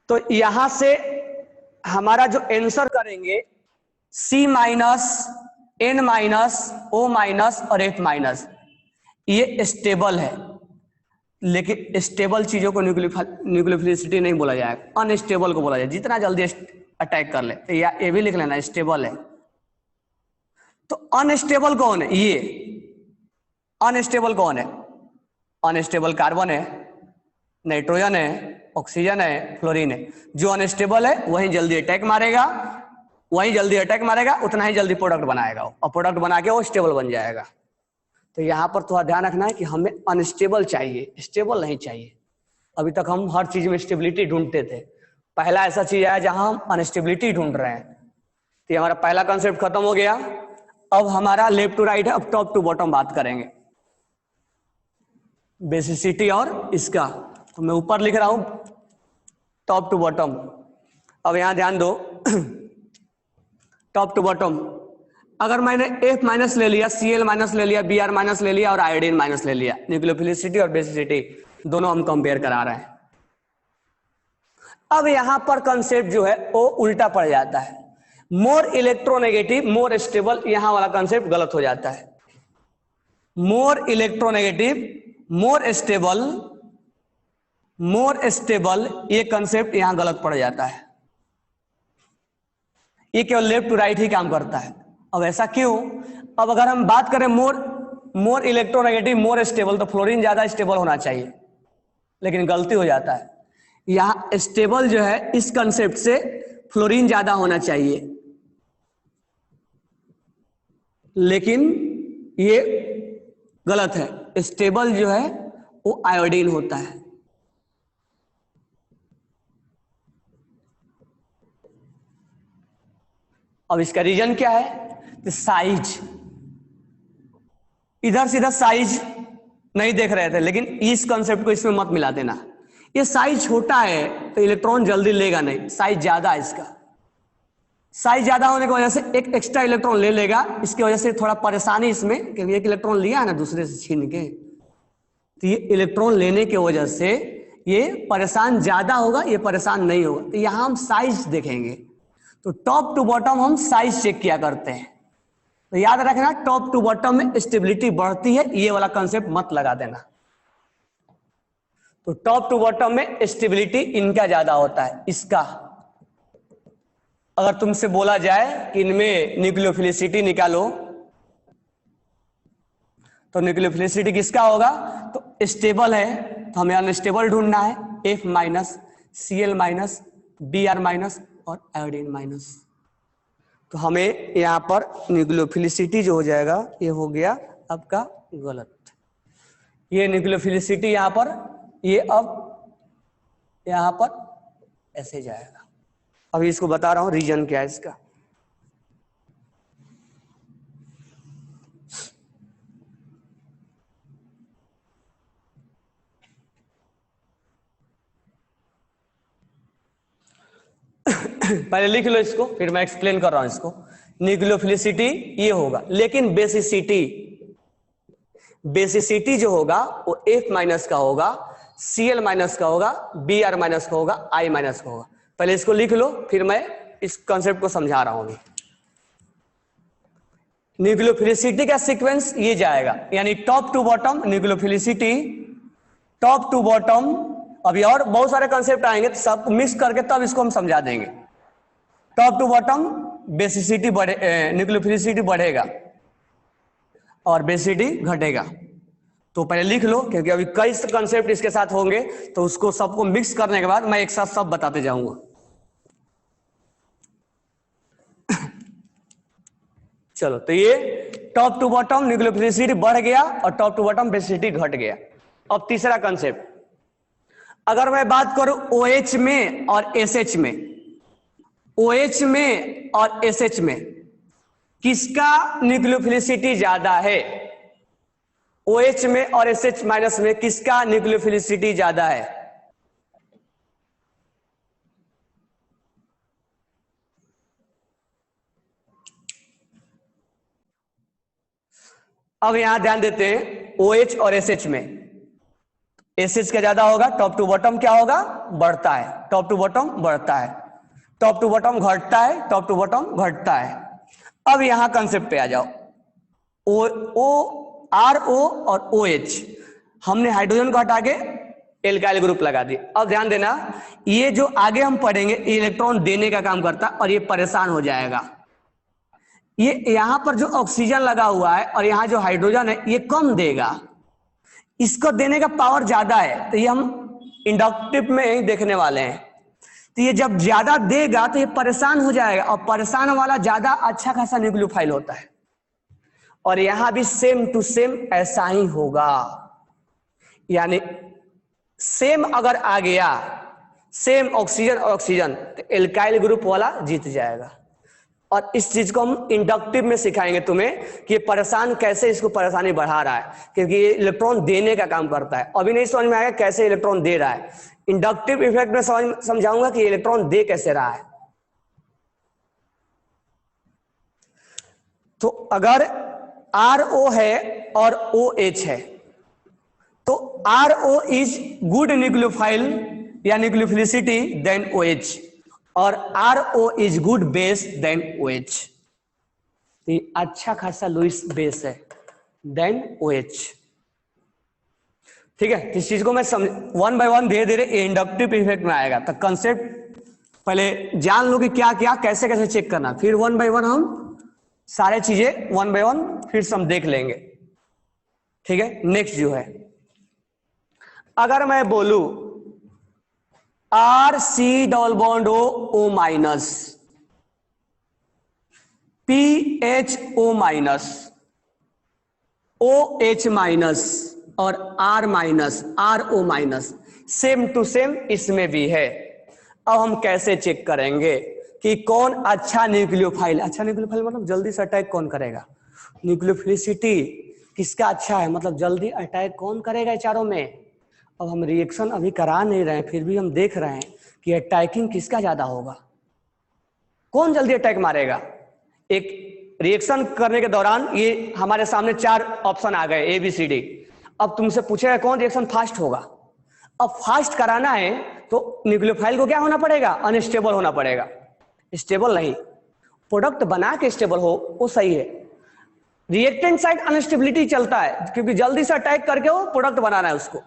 तो यहां से हमारा जो आंसर करेंगे C minus, N minus, O minus और F माइनस, ये स्टेबल है, लेकिन स्टेबल चीजों को न्यूक्लियोफिलिसिटी नहीं बोला जाएगा, अनस्टेबल को बोला जाए, जितना जल्दी अटैक कर ले। तो ये भी लिख लेना, स्टेबल है। तो अनस्टेबल कौन है, ये अनस्टेबल कौन है, अनस्टेबल कार्बन है, नाइट्रोजन है, ऑक्सीजन है, फ्लोरीन है। जो अनस्टेबल है वही जल्दी अटैक मारेगा, वही जल्दी अटैक मारेगा, उतना ही जल्दी प्रोडक्ट बनाएगा और प्रोडक्ट बना के वो स्टेबल बन जाएगा। तो यहाँ पर थोड़ा ध्यान रखना है कि हमें अनस्टेबल चाहिए, स्टेबल नहीं चाहिए। अभी तक हम हर चीज में स्टेबिलिटी ढूंढते थे, पहला ऐसा चीज आया जहां हम अनस्टेबिलिटी ढूंढ रहे हैं। तो हमारा पहला कंसेप्ट खत्म हो गया। अब हमारा लेफ्ट टू राइट है, अब टॉप टू बॉटम बात करेंगे, बेसिसिटी और इसका। तो मैं ऊपर लिख रहा हूं टॉप टू बॉटम। अब यहां ध्यान दो, टॉप टू बॉटम अगर मैंने F माइनस ले लिया, Cl माइनस ले लिया, Br माइनस ले लिया और आयोडीन माइनस ले लिया, न्यूक्लियोफिलिसिटी और बेसिसिटी दोनों हम कंपेयर करा रहे हैं। अब यहां पर कंसेप्ट जो है वो उल्टा पड़ जाता है, मोर इलेक्ट्रोनेगेटिव मोर स्टेबल, यहां वाला कंसेप्ट गलत हो जाता है। More electronegative more stable, more stable, ये कंसेप्ट यहां गलत पड़ जाता है। ये केवल लेफ्ट टू राइट ही काम करता है। अब ऐसा क्यों, अब अगर हम बात करें मोर इलेक्ट्रोनेगेटिव मोर स्टेबल, तो फ्लोरीन ज्यादा स्टेबल होना चाहिए, लेकिन गलती हो जाता है, यहां स्टेबल जो है इस कंसेप्ट से फ्लोरीन ज्यादा होना चाहिए, लेकिन ये गलत है, स्टेबल जो है वो आयोडीन होता है। अब इसका रीजन क्या है, तो साइज, इधर से इधर साइज नहीं देख रहे थे, लेकिन इस कंसेप्ट को इसमें मत मिला देना। ये साइज छोटा है तो इलेक्ट्रॉन जल्दी लेगा नहीं, साइज ज्यादा है इसका, साइज ज्यादा होने की वजह से एक एक्स्ट्रा इलेक्ट्रॉन ले लेगा, इसकी वजह से थोड़ा परेशानी इसमें, क्योंकि एक इलेक्ट्रॉन लिया है ना दूसरे से छीन के, तो ये इलेक्ट्रॉन लेने की वजह से ये परेशान ज्यादा होगा, ये परेशान नहीं होगा। तो यहां हम साइज देखेंगे, तो टॉप टू बॉटम हम साइज चेक किया करते हैं। तो याद रखना, टॉप टू बॉटम में स्टेबिलिटी बढ़ती है, ये वाला कंसेप्ट मत लगा देना। तो टॉप टू बॉटम में स्टेबिलिटी इनका ज्यादा होता है, इसका। अगर तुमसे बोला जाए कि इनमें न्यूक्लियोफिलिसिटी निकालो, तो न्यूक्लियोफिलिसिटी किसका होगा, तो स्टेबल है तो हमें अनस्टेबल ढूंढना है, F minus, Cl minus, Br minus और आयोडीन माइनस। तो हमें यहां पर न्यूक्लियोफिलिसिटी जो हो जाएगा ये हो गया आपका गलत, ये न्यूक्लियोफिलिसिटी यहां पर, ये अब यहां पर ऐसे जाएगा। अभी इसको बता रहा हूं रीजन क्या है इसका। पहले लिख लो इसको, फिर मैं एक्सप्लेन कर रहा हूं इसको। न्यूक्लियोफिलिसिटी ये होगा, लेकिन बेसिसिटी जो होगा वो F माइनस का होगा, Cl माइनस का होगा, Br माइनस का होगा, I माइनस का होगा। पहले इसको लिख लो, फिर मैं इस कॉन्सेप्ट को समझा रहा हूं अभी। न्यूक्लियोफिलिसिटी का सीक्वेंस ये जाएगा, यानी top to bottom nucleophilicity, top to bottom. अभी और बहुत सारे कॉन्सेप्ट आएंगे, तो सब मिक्स करके तब इसको हम समझा देंगे। टॉप टू बॉटम बेसिसिटी बढ़े, न्यूक्लियोफिलिसिटी बढ़ेगा और बेसिसिटी घटेगा। तो पहले लिख लो, क्योंकि अभी कई कॉन्सेप्ट इसके साथ होंगे, तो उसको सबको मिक्स करने के बाद मैं एक साथ सब बताते जाऊंगा। चलो, तो ये टॉप टू बॉटम न्यूक्लियोफिलिसिटी बढ़ गया और टॉप टू बॉटम बेसिसिटी घट गया। अब तीसरा कंसेप्ट, अगर मैं बात करूं OH में और SH में, OH में और SH में किसका न्यूक्लियोफिलिसिटी ज्यादा है? OH में और SH माइनस में किसका न्यूक्लियोफिलिसिटी ज्यादा है? अब यहां ध्यान देते हैं, OH और SH में SH का ज्यादा होगा, टॉप टू बॉटम क्या होगा? बढ़ता है। टॉप टू बॉटम बढ़ता है, टॉप टू बॉटम घटता है, टॉप टू बॉटम घटता है। अब यहां कंसेप्ट पे आ जाओ, RO और OH, हमने हाइड्रोजन को हटा के एल्काइल ग्रुप लगा दी। अब ध्यान देना, ये जो आगे हम पढ़ेंगे इलेक्ट्रॉन देने का काम करता है और ये परेशान हो जाएगा। ये यहां पर जो ऑक्सीजन लगा हुआ है और यहां जो हाइड्रोजन है ये कम देगा, इसको देने का पावर ज्यादा है। तो ये हम इंडक्टिव में ही देखने वाले हैं। तो ये जब ज्यादा देगा तो ये परेशान हो जाएगा, और परेशान वाला ज्यादा अच्छा खासा न्यूक्लियोफाइल होता है। और यहां भी सेम टू सेम ऐसा ही होगा, यानी सेम अगर आ गया, सेम ऑक्सीजन ऑक्सीजन, तो एल्काइल ग्रुप वाला जीत जाएगा। और इस चीज को हम इंडक्टिव में सिखाएंगे तुम्हें कि ये परेशान कैसे इसको परेशानी बढ़ा रहा है, क्योंकि ये इलेक्ट्रॉन देने का काम करता है। अभी नहीं समझ में आएगा कैसे इलेक्ट्रॉन दे रहा है, इंडक्टिव इफेक्ट में समझाऊंगा कि इलेक्ट्रॉन दे कैसे रहा है। तो अगर RO है और OH है, तो RO इज गुड न्यूक्लियोफाइल या न्यूक्लियोफिलिसिटी देन OH, और RO is good base than OH। तो ये अच्छा खासा लुईस बेस है देन OH। ठीक है, इस चीज को मैं वन बाय वन धीरे धीरे इंडक्टिव इफेक्ट में आएगा। तो कंसेप्ट पहले जान लो कि क्या क्या कैसे कैसे चेक करना, फिर वन बाय वन हम सारे चीजें वन बाय वन फिर से हम देख लेंगे। ठीक है, नेक्स्ट जो है, अगर मैं बोलू RC double bond O minus, PHO minus, OH minus और R minus, RO minus, same to same इसमें भी है। अब हम कैसे चेक करेंगे कि कौन अच्छा न्यूक्लियोफाइल? अच्छा न्यूक्लियोफाइल मतलब जल्दी से अटैक कौन करेगा, न्यूक्लियोफिलिसिटी किसका अच्छा है, मतलब जल्दी अटैक कौन करेगा चारों में। अब हम रिएक्शन अभी करा नहीं रहे हैं, फिर भी हम देख रहे हैं कि अटैकिंग किसका ज्यादा होगा, कौन जल्दी अटैक मारेगा। एक रिएक्शन करने के दौरान ये हमारे सामने 4 ऑप्शन आ गए ABCD। अब तुमसे पूछेगा कौन रिएक्शन फास्ट होगा। अब फास्ट कराना है तो न्यूक्लियोफाइल को क्या होना पड़ेगा? अनस्टेबल होना पड़ेगा। स्टेबल नहीं, प्रोडक्ट बना के स्टेबल हो वो सही है। रिएक्टेंट साइड अनस्टेबिलिटी चलता है, क्योंकि जल्दी से अटैक करके वो प्रोडक्ट बनाना है उसको।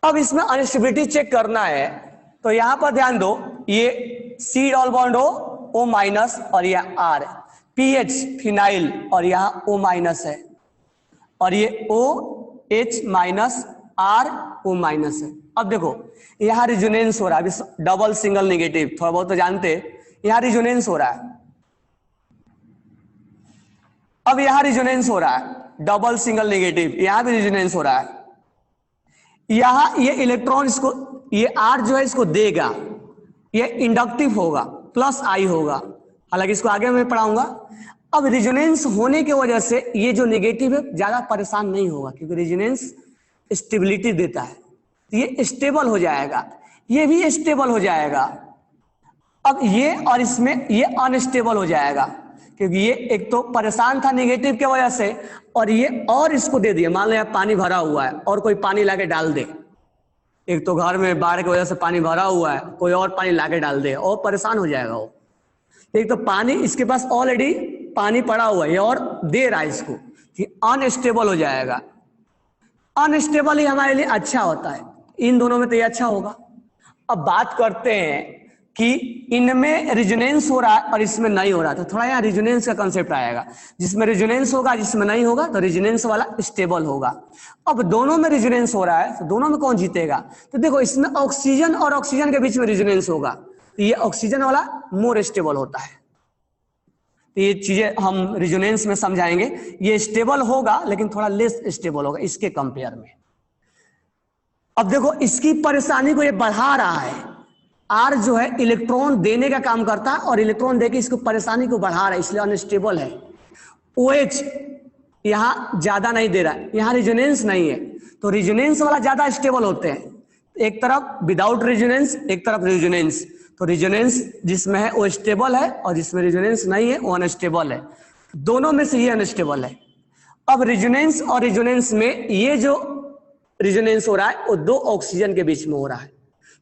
अब इसमें अनस्टेबिलिटी चेक करना है, तो यहां पर ध्यान दो, ये C double bond O minus और यह R, PH फिनाइल और यहां O माइनस है, और ये OH माइनस RO माइनस है। अब देखो यहां रिजोनेंस हो रहा है, अभी डबल सिंगल नेगेटिव थोड़ा बहुत तो जानते, यहां रिजोनेंस हो रहा है। अब यहां रिजोनेंस हो रहा है, डबल सिंगल नेगेटिव, यहां भी रिजोनेंस हो रहा है। यहां ये इलेक्ट्रॉन इसको, ये R जो है इसको देगा, ये इंडक्टिव होगा, प्लस I होगा, हालांकि इसको आगे मैं पढ़ाऊंगा। अब रिजोनेंस होने की वजह से ये जो नेगेटिव है ज्यादा परेशान नहीं होगा, क्योंकि रिजोनेंस स्टेबिलिटी देता है, ये स्टेबल हो जाएगा, ये भी स्टेबल हो जाएगा। अब ये और इसमें ये अनस्टेबल हो जाएगा, क्योंकि ये एक तो परेशान था नेगेटिव की वजह से, और ये और इसको दे दिया। मान लो यहाँ पानी भरा हुआ है और कोई पानी लाके डाल दे, एक तो घर में बाढ़ की वजह से पानी भरा हुआ है, कोई और पानी लाके डाल दे और परेशान हो जाएगा वो। एक तो पानी इसके पास ऑलरेडी पानी पड़ा हुआ है, ये और दे रहा है इसको, अनस्टेबल हो जाएगा। अनस्टेबल ही हमारे लिए अच्छा होता है, इन दोनों में तो ये अच्छा होगा। अब बात करते हैं कि इनमें रेजोनेंस हो रहा है और इसमें नहीं हो रहा, तो थोड़ा यहाँ रेजोनेंस का कंसेप्ट आएगा। जिसमें रेजोनेंस होगा जिसमें नहीं होगा, तो रेजोनेंस वाला स्टेबल होगा। अब दोनों में रेजोनेंस हो रहा है, तो दोनों में कौन जीतेगा? तो देखो इसमें ऑक्सीजन और ऑक्सीजन के बीच में रेजोनेंस होगा, तो ये ऑक्सीजन वाला मोर स्टेबल होता है। तो ये चीजें हम रेजोनेंस में समझाएंगे। ये स्टेबल होगा लेकिन थोड़ा लेस स्टेबल होगा इसके कंपेयर में। अब देखो इसकी परेशानी को ये बढ़ा रहा है। आर जो है इलेक्ट्रॉन देने का काम करता है और इलेक्ट्रॉन देके इसको परेशानी को बढ़ा रहा है, इसलिए अनस्टेबल है। OH यहां ज्यादा नहीं दे रहा है, यहां रेजोनेंस नहीं है, तो रेजोनेंस वाला ज्यादा स्टेबल होते हैं। एक तरफ विदाउट रेजोनेंस, एक तरफ रेजोनेंस, तो रेजोनेंस जिसमें है वो स्टेबल है और जिसमें रेजोनेंस नहीं है वो अनस्टेबल है। दोनों में से ये अनस्टेबल है। अब रेजोनेंस और रेजोनेंस में ये जो रेजोनेंस हो रहा है वो दो ऑक्सीजन के बीच में हो रहा है,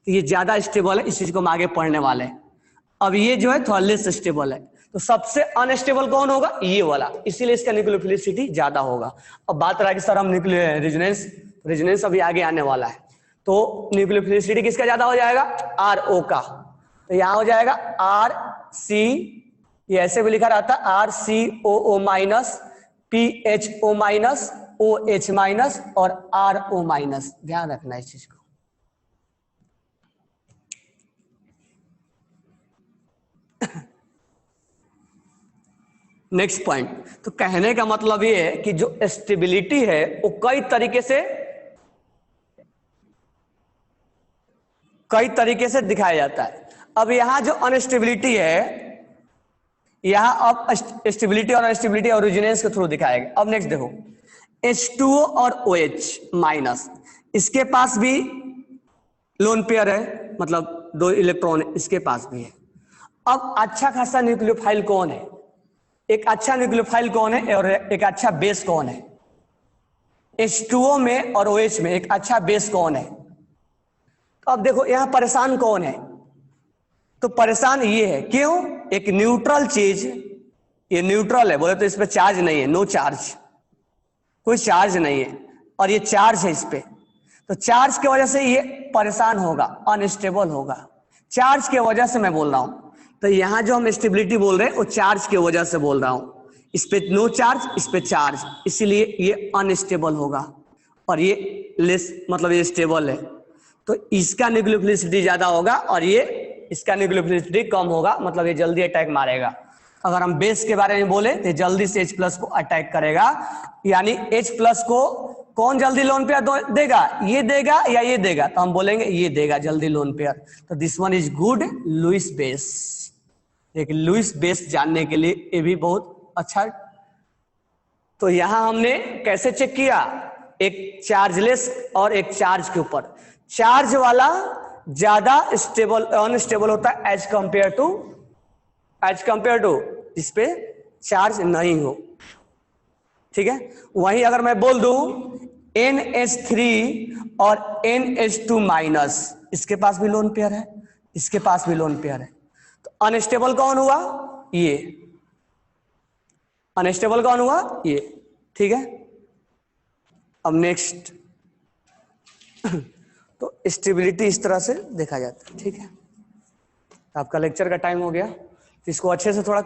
तो ये ज्यादा स्टेबल है। इस चीज को हम आगे पढ़ने वाले हैं। अब ये जो है थोड़ा लेस स्टेबल है, तो सबसे अनस्टेबल कौन होगा? ये वाला, इसीलिए इसका न्यूक्लियोफिलिसिटी ज्यादा होगा। अब बात रहा कि सर हम रेजोनेंस, रेजोनेंस अभी आगे आने वाला है, तो न्यूक्लियोफिलिसिटी किसका ज्यादा हो जाएगा? RO का। तो यहां हो जाएगा RC, ये ऐसे भी लिखा रहता है RCOO minus, PHO minus, OH minus और RO माइनस। ध्यान रखना इस चीज को। नेक्स्ट पॉइंट, तो कहने का मतलब ये है कि जो स्टेबिलिटी है वो कई तरीके से दिखाया जाता है। अब यहां जो अनस्टेबिलिटी है, यहां अब स्टेबिलिटी और अनस्टेबिलिटी और रेजोनेंस के थ्रू दिखाएगा। अब नेक्स्ट देखो, H2O और OH माइनस, इसके पास भी लोन पेयर है, मतलब दो इलेक्ट्रॉन इसके पास भी है। अब अच्छा खासा न्यूक्लियोफाइल कौन है? एक अच्छा न्यूक्लियोफाइल कौन है और एक अच्छा बेस कौन है? H2O में और OH में एक अच्छा बेस कौन है? तो अब देखो यहां परेशान कौन है? तो परेशान ये है, क्यों? एक न्यूट्रल चीज, ये न्यूट्रल है, बोले तो इस पे चार्ज नहीं है, नो चार्ज, कोई चार्ज नहीं है, और ये चार्ज है इस पे, तो चार्ज की वजह से ये परेशान होगा, अनस्टेबल होगा। चार्ज की वजह से मैं बोल रहा हूं, तो यहां जो हम स्टेबिलिटी बोल रहे हैं वो चार्ज की वजह से बोल रहा हूं। इस पे नो चार्ज, इस पे चार्ज, इसीलिए ये अनस्टेबल होगा, और ये लेस मतलब ये स्टेबल है, तो इसका न्यूक्लियोफिलिसिटी ज्यादा होगा और ये इसका न्यूक्लियोफिलिसिटी कम होगा, मतलब ये जल्दी अटैक मारेगा। अगर हम बेस के बारे में बोले तो जल्दी से H+ को अटैक करेगा, यानी H+ को कौन जल्दी लोन पेयर देगा? ये देगा या ये देगा? तो हम बोलेंगे ये देगा जल्दी लोन पेयर। तो this one is good Lewis base. देखिए लुईस बेस जानने के लिए ये भी बहुत अच्छा। तो यहां हमने कैसे चेक किया? एक चार्जलेस और एक चार्ज के ऊपर। चार्ज वाला ज्यादा स्टेबल अनस्टेबल होता है एज कंपेयर टू जिसपे चार्ज नहीं हो, ठीक है। वहीं अगर मैं बोल दूं NH3 और NH2 माइनस, इसके पास भी लोन पेयर है, इसके पास भी लोन पेयर है, तो अनस्टेबल कौन हुआ? ये अनस्टेबल कौन हुआ? ये, ठीक है। अब नेक्स्ट तो स्टेबिलिटी इस तरह से देखा जाता है, ठीक है। आपका लेक्चर का टाइम हो गया, तो इसको अच्छे से थोड़ा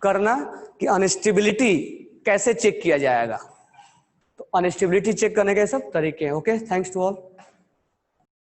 करना कि अनस्टेबिलिटी कैसे चेक किया जाएगा। तो अनस्टेबिलिटी चेक करने के सब तरीके हैं। Okay, thanks to all.